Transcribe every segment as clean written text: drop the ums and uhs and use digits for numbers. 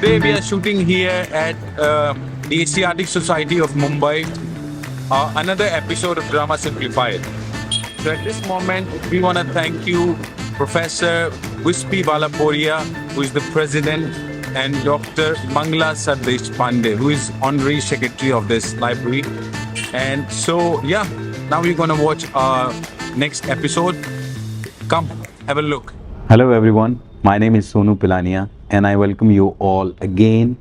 Today we are shooting here at the Asiatic Society of Mumbai, another episode of Drama Simplified. So at this moment, we want to thank you, Professor Wispy Balaporia, who is the president, and Dr. Mangla Sardesh Pandey, who is honorary secretary of this library. And so, yeah, now we're going to watch our next episode. Come, have a look. Hello everyone, my name is Sonu Pilania and I welcome you all again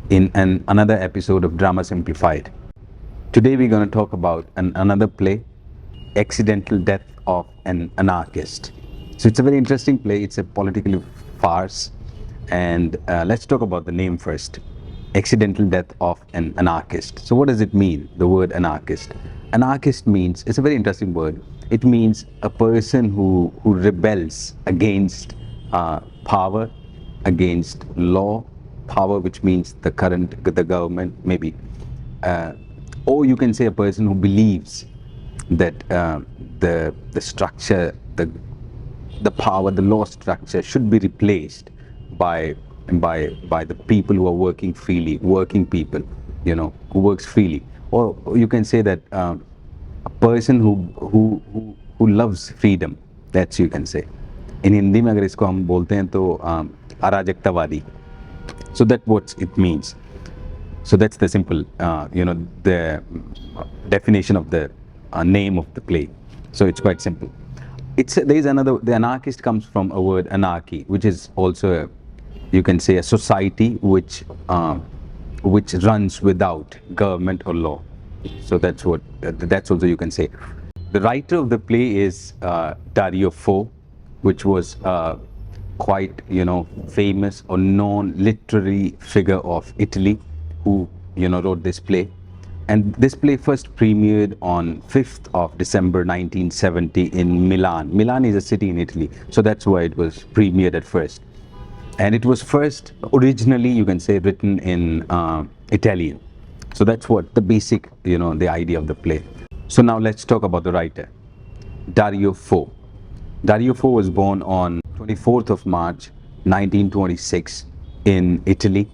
in another episode of Drama Simplified. Today we're going to talk about another play, Accidental Death of an Anarchist. So it's a very interesting play, it's a political farce, and let's talk about the name first. Accidental Death of an Anarchist. So what does it mean, the word anarchist? Anarchist means, it's a very interesting word, it means a person who rebels against power, against law, power which means the government maybe, or you can say a person who believes that the structure, the power, the law structure should be replaced by the people who are working freely, working people, who works freely. Or you can say that a person who loves freedom, that's you can say. In Hindi में अगर इसको हम बोलते हैं तो अराजकतावादी. So that's what it means. So that's the simple, the definition of the name of the play. So it's quite simple. There is another. The anarchist comes from a word anarchy, which is also you can say a society which runs without government or law. So that's also you can say. The writer of the play is Dario Fo, which was quite famous or known literary figure of Italy, who wrote this play. And this play first premiered on 5th of December 1970 in Milan. Milan is a city in Italy, so that's why it was premiered at first. And it was first originally, you can say, written in Italian. So that's what the basic, the idea of the play. So now let's talk about the writer, Dario Fo. Dario Fo was born on 24th of March 1926 in Italy,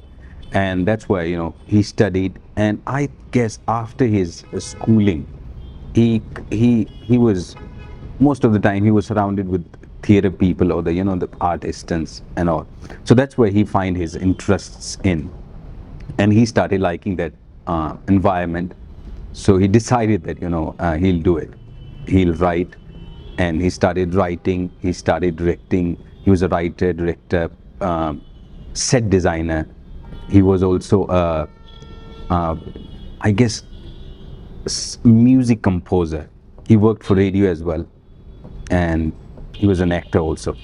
and that's where he studied. And I guess after his schooling, he was, most of the time he was surrounded with theater people or the artists and all. So that's where he find his interests in, and he started liking that environment. So he decided that he'll do it, he'll write, and he started writing, he started directing. He was a writer, director, set designer. He was also I guess music composer. He worked for radio as well, and he was an actor also.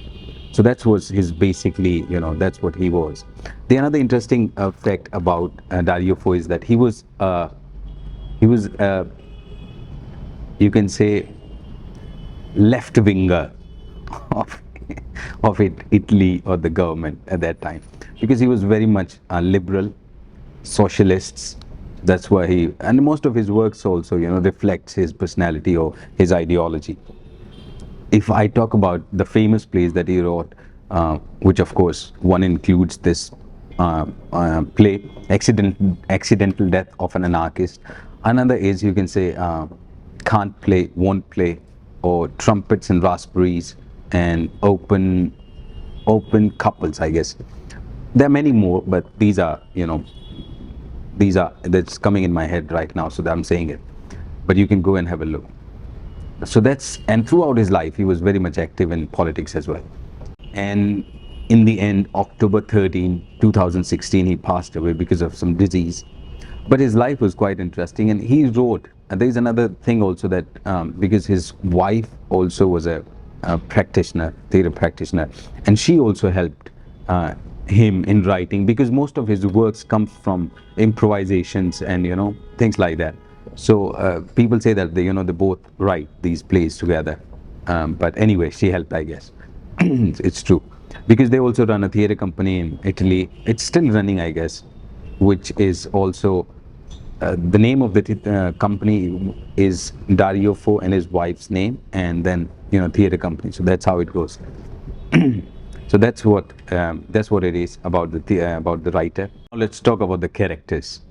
So that was his basically, that's what he was. The another interesting fact about Dario Fo is that he was you can say left winger of Italy or the government at that time, because he was very much liberal, socialists. That's why and most of his works also reflects his personality or his ideology. If I talk about the famous plays that he wrote, which of course one includes this play, Accidental Death of an Anarchist. Another is, you can say, Can't Play, Won't Play, or Trumpets and Raspberries, and Open Couples, I guess. There are many more, but these are that's coming in my head right now, so that I'm saying it. But you can go and have a look. So and throughout his life, he was very much active in politics as well. And in the end, October 13, 2016, he passed away because of some disease. But his life was quite interesting, and he wrote. And there is another thing also that because his wife also was a practitioner, theater practitioner, and she also helped him in writing, because most of his works come from improvisations and things like that. So people say that they both write these plays together, but anyway, she helped, I guess. It's true, because they also run a theater company in Italy. It's still running, I guess, which is also the name of the company is Dario Fo and his wife's name, and then theater company. So that's how it goes. So that's what it is about the writer. Now let's talk about the characters.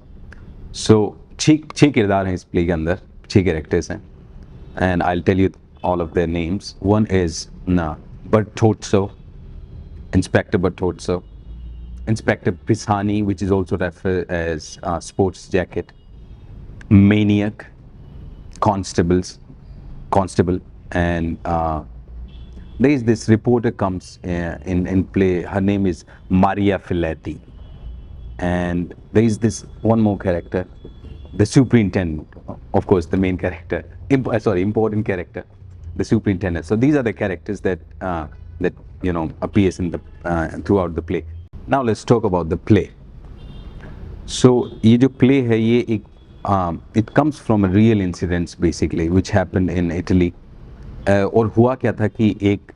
So छह किरदार हैं इस play के अंदर, 6 characters हैं, and I'll tell you all of their names. One is Bertozzo, Inspector Bertozzo, Inspector Pisani, which is also referred as Sports Jacket, Maniac, Constable, and there is this reporter comes in play. Her name is Maria Filetti, and there is this one more character, the superintendent, of course, the main character. Important character, the superintendent. So these are the characters that appears in the throughout the play. Now let's talk about the play. So ये जो play है ये एक it comes from a real incidents basically which happened in Italy. और हुआ क्या था कि एक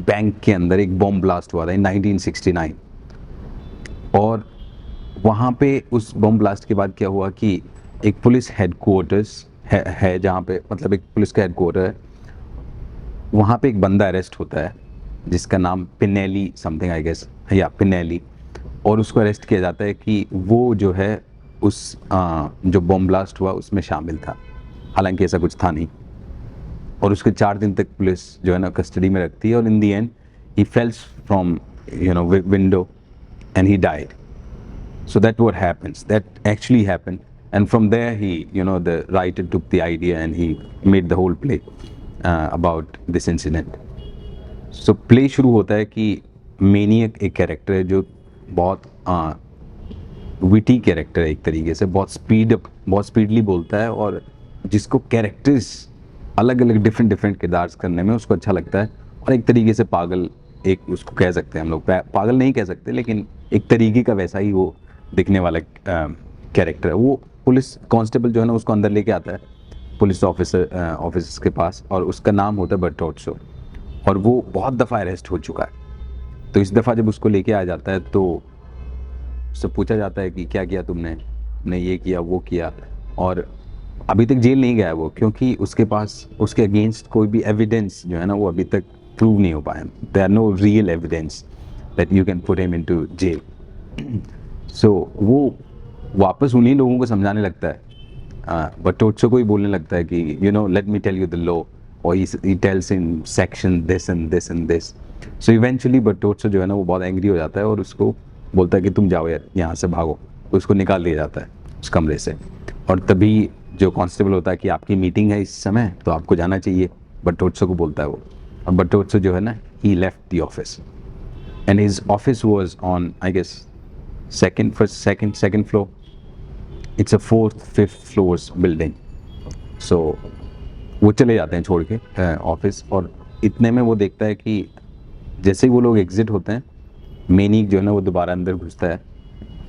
बैंक के अंदर एक बॉम्ब ब्लास्ट हुआ था इन 1969, और वहाँ पे उस बॉम्ब ब्लास्ट के बाद क्या हुआ कि एक पुलिस हेडक्वार्टर्स है जहाँ पे मतलब एक पुलिस का हेडक्वार्टर है, वहाँ पे एक बंदा अरेस्ट होता है जिसका नाम पिनेली समथिंग आई गेस, या पिनेली, और उसको अरेस्ट किया जाता है कि वो जो है उस जो बॉम्ब ब्लास्ट हुआ उसमें शामिल था, हालांकि ऐसा कुछ था नहीं, और उसके 4 दिन तक पुलिस जो है ना कस्टडी में रखती है, और in the and he falls from window and he died. So that what happens, that actually happened, and from there he the writer took the idea and he made the whole play about this incident. So play शुरू होता है कि maniac एक character है जो बहुत witty character है, एक तरीके से बहुत स्पीडली बोलता है, और जिसको कैरेक्टर्स अलग अलग डिफरेंट किरदार करने में उसको अच्छा लगता है, और एक तरीके से पागल एक उसको कह सकते हैं हम लोग, पागल नहीं कह सकते लेकिन एक तरीके का वैसा ही वो दिखने वाला कैरेक्टर है. वो पुलिस कांस्टेबल जो है ना उसको अंदर लेके आता है पुलिस ऑफिसर्स के पास, और उसका नाम होता है बर्टोट्सो, और वो बहुत दफ़ा अरेस्ट हो चुका है. तो इस दफ़ा जब उसको लेके आ जाता है तो उससे पूछा जाता है कि क्या किया तुमने ये किया वो किया, और अभी तक जेल नहीं गया वो, क्योंकि उसके पास उसके अगेंस्ट कोई भी एविडेंस जो है ना वो अभी तक प्रूव नहीं हो पाया. There are no real evidence that you can put him into jail. So वो वापस उन्हीं लोगों को समझाने लगता है, बर्टोट्सो को ही बोलने लगता है कि let me tell you the law, और he tells in section this and this and this. So eventually Bertotso जो है ना वो बहुत एंग्री हो जाता है और उसको बोलता है कि तुम जाओ यार यहाँ से भागो. तो उसको निकाल दिया जाता है उस कमरे से, और तभी जो कांस्टेबल होता है कि आपकी मीटिंग है इस समय तो आपको जाना चाहिए, बर्टोट्सो को बोलता है वो. और बर्टोट्सो जो है ना he left the office, and his office was on I guess second floor. It's a 4th-5th floors building. So वो चले जाते हैं छोड़ के ऑफिस, और इतने में वो देखता है कि जैसे ही वो लोग एग्जिट होते हैं मेनिक जो है ना वो दोबारा अंदर घुसता है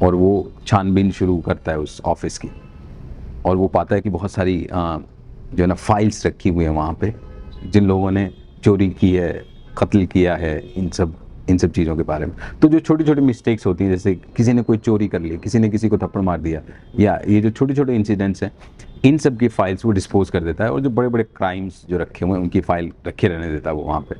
और वो छानबीन शुरू करता है उस ऑफिस की, और वो पाता है कि बहुत सारी जो है ना फाइल्स रखी हुई हैं वहाँ पे, जिन लोगों ने चोरी की है, कत्ल किया है, इन सब चीज़ों के बारे में. तो जो छोटी छोटी मिस्टेक्स होती हैं, जैसे किसी ने कोई चोरी कर ली, किसी ने किसी को थप्पड़ मार दिया, या ये जो छोटे छोटे इंसिडेंट्स हैं, इन सब की फाइल्स वो डिस्पोज कर देता है, और जो बड़े बड़े क्राइम्स जो रखे हुए हैं उनकी फाइल रखे रहने देता है वो वहाँ पे.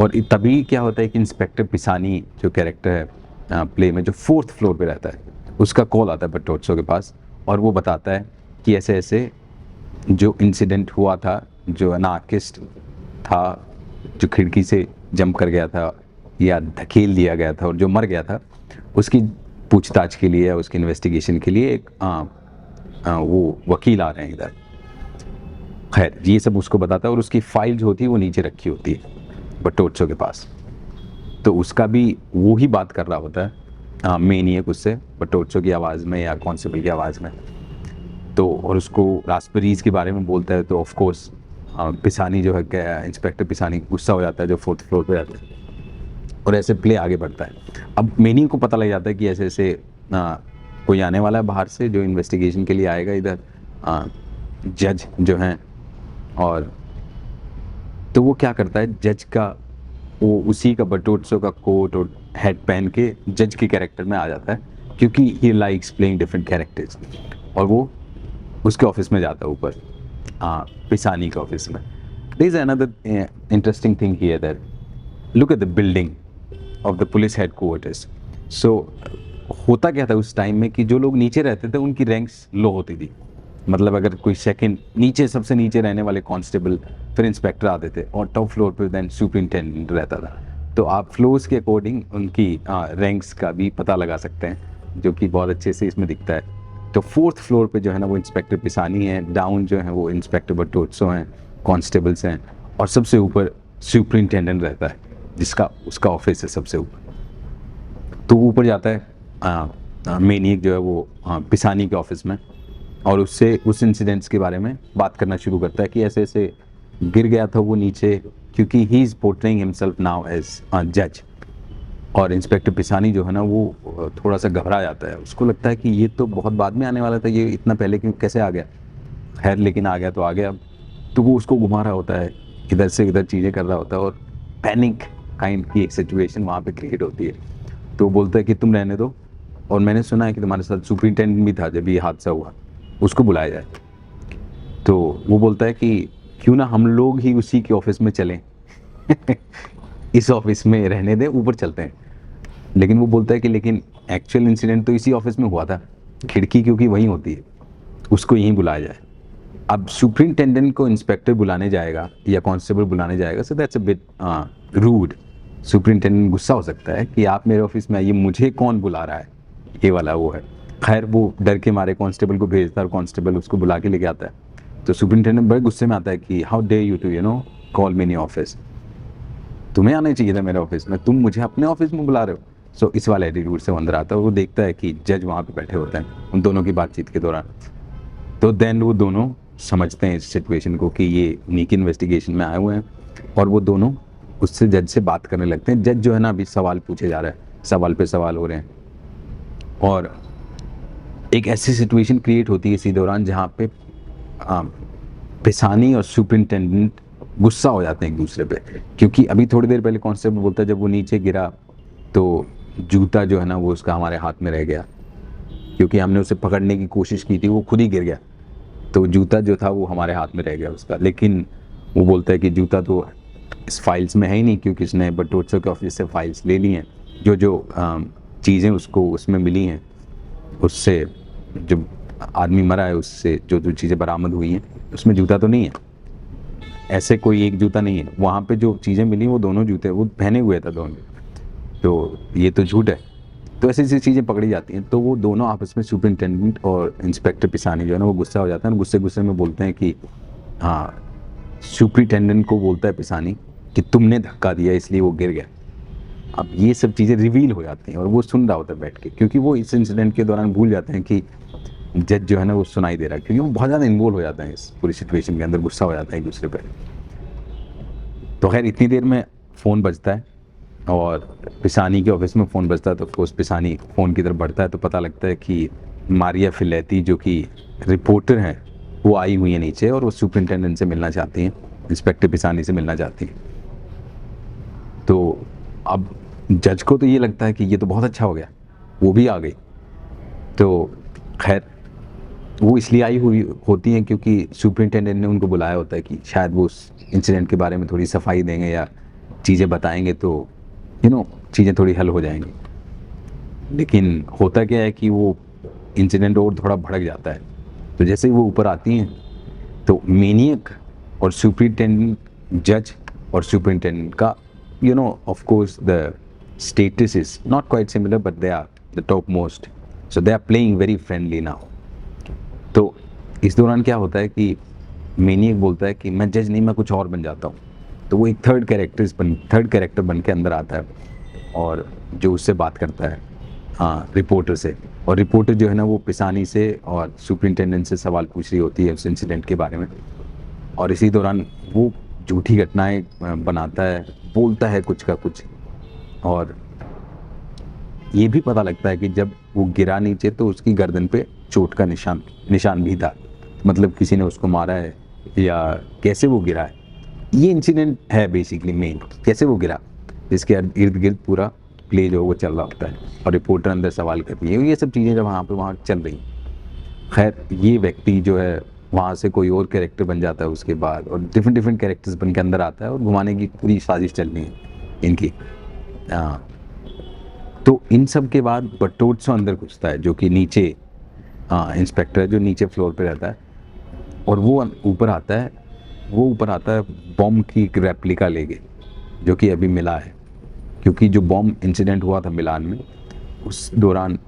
और तभी क्या होता है कि इंस्पेक्टर पिसानी जो कैरेक्टर है प्ले में, जो 4th फ्लोर पे रहता है, उसका कॉल आता है बर्टोट्सो के पास, और वो बताता है कि ऐसे ऐसे जो इंसिडेंट हुआ था, जो अनार्किस्ट था जो खिड़की से जंप कर गया था या धकेल दिया गया था और जो मर गया था, उसकी पूछताछ के लिए या उसकी इन्वेस्टिगेशन के लिए एक वो वकील आ रहे हैं इधर. खैर ये सब उसको बताता है, और उसकी फाइल जो होती है वो नीचे रखी होती है बर्टोट्सो के पास. तो उसका भी वो ही बात कर रहा होता है मेनियक उससे बर्टोट्सो की आवाज़ में या कांस्टेबल की आवाज़ में. तो और उसको रास्पबेरीज के बारे में बोलता है, तो ऑफ कोर्स पिसानी जो है इंस्पेक्टर पिसानी गुस्सा हो जाता है जो 4th फ्लोर पे रहता है, और ऐसे प्ले आगे बढ़ता है. अब मेनी को पता लग जाता है कि ऐसे ऐसे कोई आने वाला है बाहर से जो इन्वेस्टिगेशन के लिए आएगा इधर, जज जो हैं, और तो वो क्या करता है, जज का वो उसी का बर्टोट्सो का कोट और हेड पहन के जज के कैरेक्टर में आ जाता है, क्योंकि he likes playing different characters, और वो उसके ऑफिस में जाता है ऊपर, पिसानी के ऑफिस में. There is another interesting thing here that look at the building. Of the police headquarters. So होता क्या था उस टाइम में कि जो लोग नीचे रहते थे उनकी रैंक्स लो होती थी। मतलब अगर कोई सेकंड नीचे, सबसे नीचे रहने वाले कांस्टेबल, फिर इंस्पेक्टर आते थे, और टॉप फ्लोर पे देन सुपरिटेंडेंट रहता था। तो आप फ्लोर्स के अकॉर्डिंग उनकी रैंक्स का भी पता लगा सकते हैं, जो कि बहुत अच्छे से इसमें दिखता है। तो फोर्थ फ्लोर पे जो है ना वो इंस्पेक्टर पिसानी है, डाउन जो है वो इंस्पेक्टर बटोत्सो हैं, कांस्टेबल्स हैं, और सबसे ऊपर सुपरिटेंडेंट रहता है जिसका उसका ऑफिस है सबसे ऊपर। तो ऊपर जाता है मेनियक जो है वो पिसानी के ऑफिस में, और उससे उस इंसिडेंट्स के बारे में बात करना शुरू करता है कि ऐसे ऐसे गिर गया था वो नीचे, क्योंकि he is portraying himself now as जज। और इंस्पेक्टर पिसानी जो है ना वो थोड़ा सा घबरा जाता है, उसको लगता है कि ये तो बहुत बाद में आने वाला था, ये इतना पहले क्यों कैसे आ गया। खैर लेकिन आ गया तो आ गया। तो वो उसको घुमा रहा होता है, इधर से इधर चीज़ें कर रहा होता है, और पैनिक काइंड की एक सिचुएशन वहाँ पे क्रिएट होती है। तो वो बोलता है कि तुम रहने दो, और मैंने सुना है कि तुम्हारे साथ सुपरिटेंडेंट भी था जब ये हादसा हुआ, उसको बुलाया जाए। तो वो बोलता है कि क्यों ना हम लोग ही उसी के ऑफिस में चलें इस ऑफिस में रहने दें, ऊपर चलते हैं। लेकिन वो बोलता है कि लेकिन एक्चुअल इंसिडेंट तो इसी ऑफिस में हुआ था, खिड़की क्योंकि वहीं होती है, उसको यहीं बुलाया जाए। अब सुपरिटेंडेंट को इंस्पेक्टर बुलाने जाएगा या कांस्टेबल बुलाने जाएगा, so that's a bit rude. Superintendent गुस्सा हो सकता है कि आप मेरे ऑफिस में आइए, मुझे कौन बुला रहा है, ये वाला वो है। खैर वो डर के मारे कांस्टेबल को भेजता है, और कांस्टेबल उसको बुला के लेके आता है। तो सुपरिटेंडेंट बड़े गुस्से में आता है कि how dare you to call me in office, तुम्हें आना चाहिए था मेरे ऑफिस में, तुम मुझे अपने ऑफिस में बुला रहे हो। सो इस वाले एटीट्यूड से वो अंदर आता है, और वो देखता है कि जज वहाँ पे बैठे होते हैं उन दोनों की बातचीत के दौरान। तो देन वो दोनों समझते हैं इस सिचुएशन को कि ये नीकी इन्वेस्टिगेशन में आए हुए हैं, और वो दोनों उससे जज से बात करने लगते हैं। जज जो है ना अभी सवाल पूछे जा रहा है, सवाल पे सवाल हो रहे हैं, और एक ऐसी सिचुएशन क्रिएट होती है इसी दौरान जहाँ पे पिसानी और सुपरिटेंडेंट गुस्सा हो जाते हैं एक दूसरे पे। क्योंकि अभी थोड़ी देर पहले कांस्टेबल बोलता है जब वो नीचे गिरा तो जूता जो है ना वो उसका हमारे हाथ में रह गया, क्योंकि हमने उसे पकड़ने की कोशिश की थी, वो खुद ही गिर गया, तो जूता जो था वो हमारे हाथ में रह गया उसका। लेकिन वो बोलता है कि जूता तो इस फाइल्स में है ही नहीं, क्योंकि उसने बटोत्सो के ऑफिस से फाइल्स ले ली हैं, जो जो चीज़ें उसको उसमें मिली हैं, उससे जो आदमी मरा है उससे जो जो चीज़ें बरामद हुई हैं उसमें जूता तो नहीं है, ऐसे कोई एक जूता नहीं है। वहाँ पे जो चीज़ें मिली वो दोनों जूते वो पहने हुए था दोनों, तो ये तो झूठ है। तो ऐसी ऐसी चीज़ें पकड़ी जाती हैं। तो वो दोनों आपस में सुपरिटेंडेंट और इंस्पेक्टर पिसानी जो है ना वो गुस्सा हो जाता है, गुस्से गुस्से में बोलते हैं कि हाँ, सुपरिटेंडेंट को बोलता है पिसानी कि तुमने धक्का दिया इसलिए वो गिर गया। अब ये सब चीज़ें रिवील हो जाती हैं, और वो सुन रहा होता है बैठ के, क्योंकि वो इस इंसिडेंट के दौरान भूल जाते हैं कि जज जो है ना वो सुनाई दे रहा है, क्योंकि वो बहुत ज़्यादा इन्वॉल्व हो जाता है इस पूरी सिचुएशन के अंदर, गुस्सा हो जाता है एक दूसरे पर। तो खैर इतनी देर में फ़ोन बजता है, और पिसानी के ऑफिस में फ़ोन बजता है। तो ऑफकोर्स पिसानी फ़ोन की तरफ बढ़ता है, तो पता लगता है कि मारिया फिलेती जो कि रिपोर्टर हैं वो आई हुई है नीचे, और वो सुपरिटेंडेंट से मिलना चाहती हैं, इंस्पेक्टर पिसानी से मिलना चाहती हैं। तो अब जज को तो ये लगता है कि ये तो बहुत अच्छा हो गया, वो भी आ गई। तो खैर वो इसलिए आई हुई होती हैं क्योंकि सुपरिटेंडेंट ने उनको बुलाया होता है कि शायद वो उस इंसिडेंट के बारे में थोड़ी सफाई देंगे या चीज़ें बताएंगे, तो चीज़ें थोड़ी हल हो जाएंगी। लेकिन होता क्या है कि वो इंसिडेंट और थोड़ा भड़क जाता है। तो जैसे ही वो ऊपर आती हैं तो मेनियक और सुपरिटेंडेंट, जज और सुपरिटेंडेंट का of course the status is not quite similar, but they are the top most, so they are playing very friendly now. तो इस दौरान क्या होता है कि मेनियक बोलता है कि मैं जज नहीं, मैं कुछ और बन जाता हूँ। तो वो एक थर्ड कैरेक्टर बन के अंदर आता है, और जो उससे बात करता है रिपोर्टर से। और रिपोर्टर जो है ना वो पिसानी से और सुपरिटेंडेंट से सवाल पूछ रही होती है उस इंसिडेंट के बारे में। और इसी दौरान वो झूठी घटनाएं बनाता है, बोलता है कुछ का कुछ, और ये भी पता लगता है कि जब वो गिरा नीचे तो उसकी गर्दन पे चोट का निशान भी था, मतलब किसी ने उसको मारा है या कैसे वो गिरा है। ये इंसिडेंट है बेसिकली मेन, कैसे वो गिरा, जिसके इर्द गिर्द पूरा प्ले जो वो चल रहा होता है, और रिपोर्टर अंदर सवाल कर रही है। ये सब चीज़ें जब वहाँ चल रही। खैर ये व्यक्ति जो है वहाँ से कोई और कैरेक्टर बन जाता है उसके बाद, और डिफरेंट कैरेक्टर्स बन के अंदर आता है, और घुमाने की पूरी साजिश चल रही है इनकी। तो इन सब के बाद बटोत्सो अंदर घुसता है, जो कि नीचे इंस्पेक्टर है, जो नीचे फ्लोर पे रहता है, और वो ऊपर आता है। वो ऊपर आता है बॉम्ब की एक रेप्लिका लेके, जो कि अभी मिला है, क्योंकि जो बॉम्ब इंसिडेंट हुआ था मिलान में, उस दौरान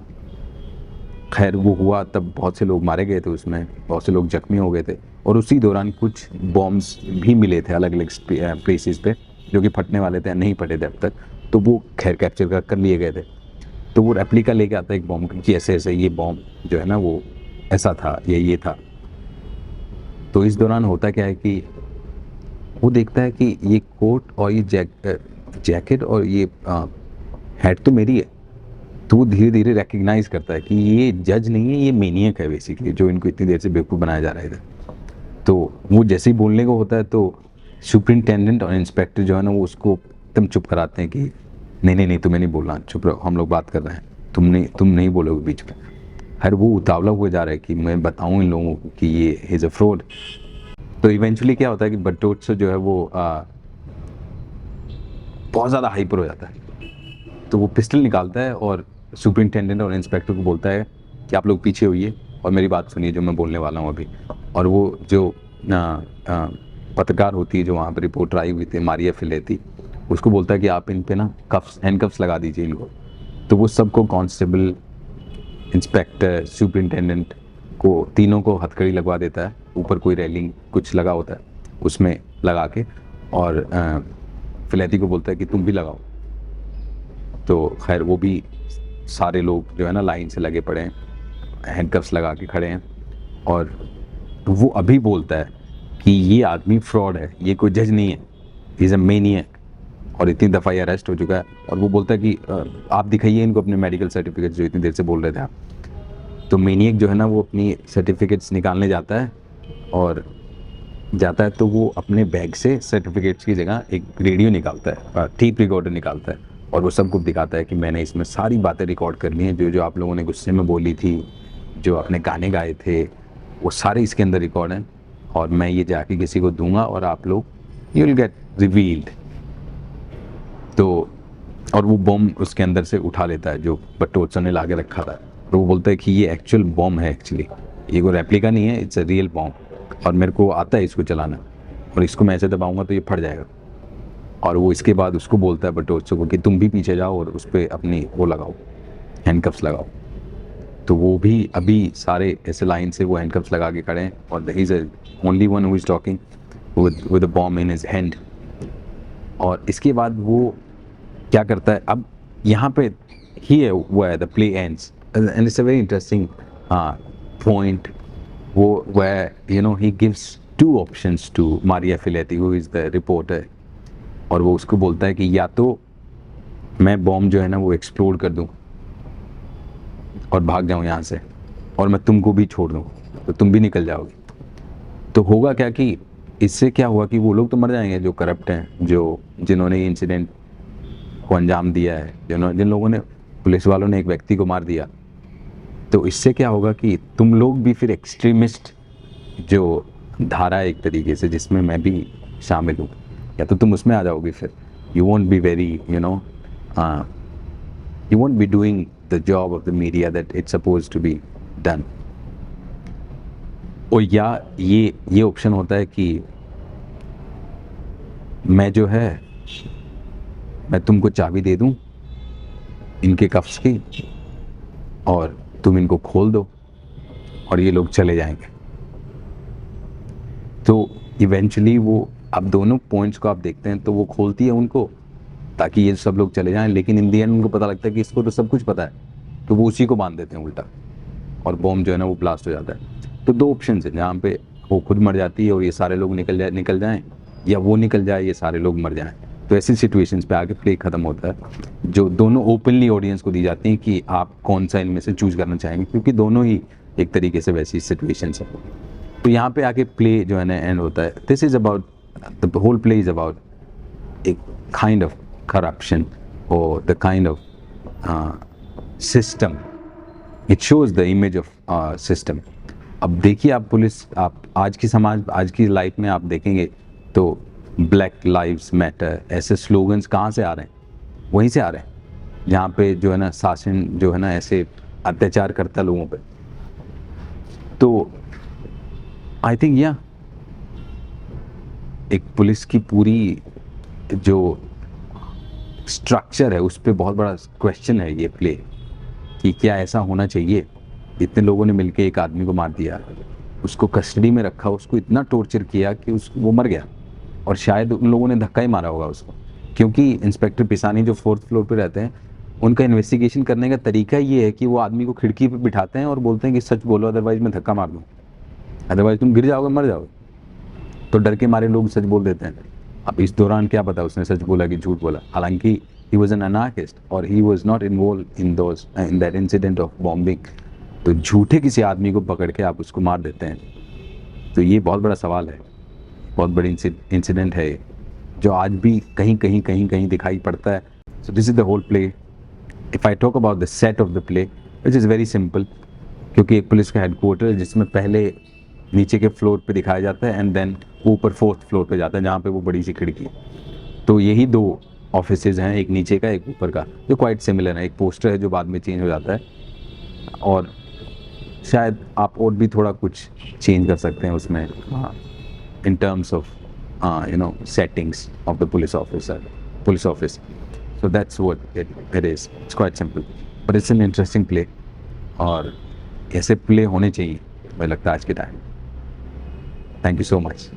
खैर वो हुआ तब बहुत से लोग मारे गए थे उसमें, बहुत से लोग जख्मी हो गए थे, और उसी दौरान कुछ बॉम्ब्स भी मिले थे अलग अलग प्लेसेस पे, जो कि फटने वाले थे, नहीं फटे थे अब तक। तो वो खैर कैप्चर कर लिए गए थे। तो वो रेप्लिका लेके आता है एक बॉम्ब की, ऐसे ऐसे ये बॉम्ब जो है ना वो ऐसा था, ये था। तो इस दौरान होता क्या है कि वो देखता है कि ये कोट और ये जैकेट और ये हैट तो मेरी है। तो वो धीरे धीरे रिकग्नाइज करता है कि ये जज नहीं है, ये मेनियक है बेसिकली, जो इनको इतनी देर से बेवकूफ़ बनाया जा रहा है इधर। तो वो जैसे ही बोलने को होता है तो सुपरिटेंडेंट और इंस्पेक्टर जो है ना वो उसको एकदम चुप कराते हैं कि नहीं नहीं नहीं, तुम्हें नहीं बोलना, चुप रहो, हम लोग बात कर रहे हैं, तुम नहीं बोलोगे बीच में। हर वो उतावला हुआ जा रहा है कि मैं बताऊं इन लोगों को कि ये इज़ अ फ्रॉड। तो इवेंचुअली क्या होता है कि बटोत्सो जो है वो बहुत ज़्यादा हाइपर हो जाता है। तो वो पिस्टल निकालता है और सुपरिटेंडेंट और इंस्पेक्टर को बोलता है कि आप लोग पीछे होइए और मेरी बात सुनिए जो मैं बोलने वाला हूँ अभी। और वो जो पत्रकार होती है जो वहाँ पर रिपोर्टर आई हुई थी, मारिया फिलेती, उसको बोलता है कि आप इन पे ना हैंडकफ्स लगा दीजिए इनको। तो वो सबको, कांस्टेबल, इंस्पेक्टर, सुपरिटेंडेंट को, तीनों को हथकड़ी लगवा देता है। ऊपर कोई रेलिंग कुछ लगा होता है उसमें लगा के, और फिलेती को बोलता है कि तुम भी लगाओ। तो खैर वो भी सारे लोग जो है ना लाइन से लगे पड़े हैं, हैंडकफ्स लगा के खड़े हैं। और वो अभी बोलता है कि ये आदमी फ्रॉड है, ये कोई जज नहीं है, इज़ अ मेनियक, और इतनी दफ़ा ये अरेस्ट हो चुका है। और वो बोलता है कि आप दिखाइए इनको अपने मेडिकल सर्टिफिकेट्स जो इतनी देर से बोल रहे थे आप। तो मेनियक जो है ना वो अपनी सर्टिफिकेट्स निकालने जाता है, और जाता है तो वो अपने बैग से सर्टिफिकेट्स की जगह एक रेडियो निकालता है, टेप रिकॉर्डर निकालता है, और वो सबको दिखाता है कि मैंने इसमें सारी बातें रिकॉर्ड कर ली हैं, जो आप लोगों ने गुस्से में बोली थी, जो अपने गाने गाए थे, वो सारे इसके अंदर रिकॉर्ड हैं, और मैं ये जाके किसी को दूंगा और आप लोग यू विल गेट रिवील्ड। तो और वो बॉम्ब उसके अंदर से उठा लेता है जो बटोत्सो ने ला के रखा था, और वो बोलता है कि ये एक्चुअल बॉम्ब है, एक्चुअली ये कोई रेप्लिका नहीं है, इट्स अ रियल बॉम्ब, और मेरे को आता है इसको चलाना, और इसको मैं ऐसे दबाऊंगा तो ये फट जाएगा। और वो इसके बाद उसको बोलता है बटोत्सो को कि तुम भी पीछे जाओ और उस पर अपनी वो लगाओ, हैंडकफ्स लगाओ। तो वो भी अभी सारे ऐसे लाइन से वो हैंडकफ्स लगा के खड़े हैं, और he is only one who is talking with a bomb in his hand. और इसके बाद वो क्या करता है, अब यहाँ पे ही वो है the play ends, and it's a very interesting point, वो where you know he gives two options to Maria Filetti who is the reporter, और वो उसको बोलता है कि या तो मैं बॉम्ब जो है ना वो एक्सप्लोड कर दूं और भाग जाऊं यहाँ से, और मैं तुमको भी छोड़ दूं तो तुम भी निकल जाओगे। तो होगा क्या कि इससे क्या हुआ कि वो लोग तो मर जाएंगे जो करप्ट हैं, जो जिन्होंने इंसिडेंट को अंजाम दिया है, जिन लोगों ने, पुलिस वालों ने एक व्यक्ति को मार दिया। तो इससे क्या होगा कि तुम लोग भी फिर एक्सट्रीमिस्ट जो धारा है एक तरीके से जिसमें मैं भी शामिल हूँ, या तो तुम उसमें आ जाओगे, फिर you won't be very you won't be doing the job of the media that it's suppose to be done. और या ये ऑप्शन होता है कि मैं जो है मैं तुमको चाबी दे दूं इनके कफ्स की, और तुम इनको खोल दो और ये लोग चले जाएंगे। तो इवेंचुअली वो, अब दोनों पॉइंट्स को आप देखते हैं, तो वो खोलती है उनको ताकि ये सब लोग चले जाएं, लेकिन इन दी एंड उनको पता लगता है कि इसको तो सब कुछ पता है, तो वो उसी को बांध देते हैं उल्टा, और बॉम्ब जो है ना वो ब्लास्ट हो जाता है। तो दो ऑप्शन है, जहाँ पे वो खुद मर जाती है और ये सारे लोग निकल जाएं, या वो निकल जाए, ये सारे लोग मर जाएं। तो ऐसी सिचुएशंस पे आके प्ले ख़त्म होता है, जो दोनों ओपनली ऑडियंस को दी जाती हैं कि आप कौन सा इनमें से चूज करना चाहेंगे, क्योंकि दोनों ही एक तरीके से वैसी सिचुएशंस है। तो यहाँ पे आके प्ले जो है ना एंड होता है। This is about, the whole play is about एक काइंड ऑफ करप्शन और the kind of system. It shows the image of system. अब देखिए आप पुलिस, आप आज की समाज, आज की लाइफ में आप देखेंगे तो ब्लैक लाइव्स मैटर ऐसे स्लोगन्स कहाँ से आ रहे हैं, वहीं से आ रहे हैं। जहाँ पे जो है ना शासन जो है ना ऐसे अत्याचार करता है लोगों पे। तो आई थिंक या एक पुलिस की पूरी जो स्ट्रक्चर है उस पर बहुत बड़ा क्वेश्चन है ये प्ले, कि क्या ऐसा होना चाहिए। इतने लोगों ने मिलके एक आदमी को मार दिया, उसको कस्टडी में रखा, उसको इतना टॉर्चर किया कि वो मर गया, और शायद उन लोगों ने धक्का ही मारा होगा उसको, क्योंकि इंस्पेक्टर पिसानी जो 4th फ्लोर पे रहते हैं, उनका इन्वेस्टिगेशन करने का तरीका ये है कि वो आदमी को खिड़की पे बिठाते हैं और बोलते हैं कि सच बोलो, अदरवाइज मैं धक्का मार दूँ, अदरवाइज तुम गिर जाओगे, मर जाओगे। तो डर के मारे लोग सच बोल देते हैं। अब इस दौरान क्या पता उसने सच बोला कि झूठ बोला, हालांकि ही वॉज एन अनार्किस्ट और he was not involve in that incident of bombing. तो झूठे किसी आदमी को पकड़ के आप उसको मार देते हैं, तो ये बहुत बड़ा सवाल है, बहुत बड़ी इंसिडेंट है ये, जो आज भी कहीं कहीं कहीं कहीं दिखाई पड़ता है। So this is the whole play. If I talk about the set of the play, which is very simple, क्योंकि एक पुलिस का हेडक्वार्टर है जिसमें पहले नीचे के फ्लोर पे दिखाया जाता है एंड देन ऊपर 4th फ्लोर पे जाता है जहाँ पे वो बड़ी सी खिड़की है। तो यही 2 ऑफिसेज हैं, एक नीचे का एक ऊपर का, जो क्वाइट सिमिलर है। एक पोस्टर है जो बाद में चेंज हो जाता है, और शायद आप और भी थोड़ा कुछ चेंज कर सकते हैं उसमें, in terms of settings of the police office. So that's what it is. It's quite simple but it's an interesting play, और ऐसे प्ले होने चाहिए मुझे लगता है आज के time. Thank you so much.